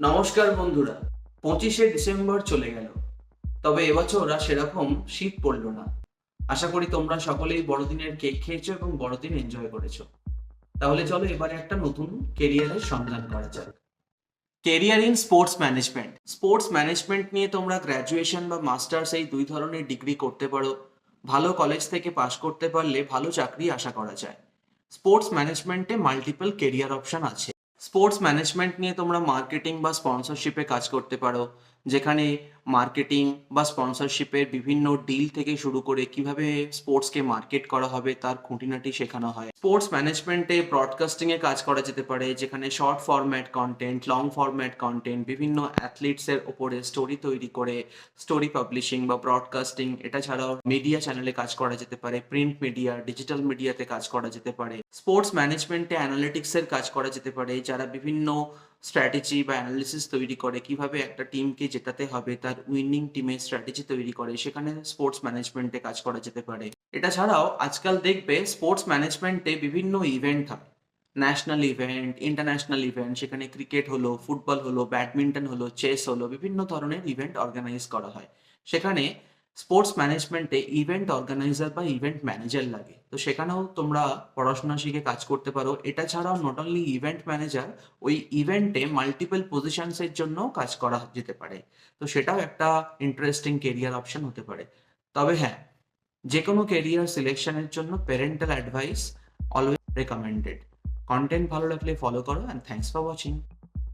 নমস্কার বন্ধুরা। 25শে ডিসেম্বর চলে গেল, তবে এবছর আর সেরকম শীত পড়ল না। আশা করি তোমরা সকলেই বড়দিনের কেক খেয়েছো এবং বড়দিন এনজয় করেছো। তাহলে চলো এবারে একটা নতুন কেরিয়ারের সন্ধান করা যাক। Career in sports management. Sports management নিয়ে তোমরা গ্র্যাজুয়েশন বা মাস্টার্স এই দুই ধরনের ডিগ্রি করতে পারো। ভালো কলেজ থেকে পাশ করতে পারলে ভালো চাকরি আশা করা যায়। স্পোর্টস ম্যানেজমেন্টে মাল্টিপল কেরিয়ার অপশন আছে। স্পোর্টস ম্যানেজমেন্ট নিয়ে তোমরা মার্কেটিং বা স্পন্সরশিপে কাজ করতে পারো, যেখানে মার্কেটিং বা স্পন্সরশিপের বিভিন্ন ডিল থেকে শুরু করে কিভাবে স্পোর্টসকে মার্কেট করা হবে তার খুঁটিনাটি শেখানো হয়। স্পোর্টস ম্যানেজমেন্টে ব্রডকাস্টিংয়ে কাজ করা যেতে পারে, যেখানে short format content, long format content, বিভিন্ন অ্যাথলিটসের ওপরে স্টোরি তৈরি করে স্টোরি পাবলিশিং বা ব্রডকাস্টিং। এটা ছাড়াও মিডিয়া চ্যানেলে কাজ করা যেতে পারে, প্রিন্ট মিডিয়া, ডিজিটাল মিডিয়াতে কাজ করা যেতে পারে। স্পোর্টস ম্যানেজমেন্টে অ্যানালিটিক্সের কাজ করা যেতে পারে, যারা বিভিন্ন স্ট্র্যাটেজি বা অ্যানালিসিস তৈরি করে কিভাবে একটা টিমকে জেতাতে হবে, তার উইনিং টিমের স্ট্র্যাটেজি তৈরি করে, সেখানে স্পোর্টস ম্যানেজমেন্টে কাজ করা যেতে পারে। এটা ছাড়াও আজকাল দেখবে স্পোর্টস ম্যানেজমেন্টে বিভিন্ন ইভেন্ট হয়, ন্যাশনাল ইভেন্ট, ইন্টারন্যাশনাল ইভেন্ট। সেখানে ক্রিকেট হলো, ফুটবল হলো, ব্যাডমিন্টন হলো, চেস হলো, বিভিন্ন ধরনের ইভেন্ট অর্গানাইজ করা হয়। সেখানে স্পোর্টস ম্যানেজমেন্টে ইভেন্ট অর্গানাইজার বা ইভেন্ট ম্যানেজার লাগে, তো সেখানেও তোমরা পড়াশোনা শিখে কাজ করতে পারো। এটা ছাড়াও নট অনলি ইভেন্ট ম্যানেজার, ওই ইভেন্টে মাল্টিপল পজিশনসের জন্য কাজ করা যেতে পারে। তো সেটাও একটা ইন্টারেস্টিং কেরিয়ার অপশন হতে পারে। তবে হ্যাঁ, যে কোনো কেরিয়ার সিলেকশনের জন্য parental advice always recommended. Content ভালো লাগলে ফলো করো, অ্যান্ড থ্যাঙ্কস ফর ওয়াচিং।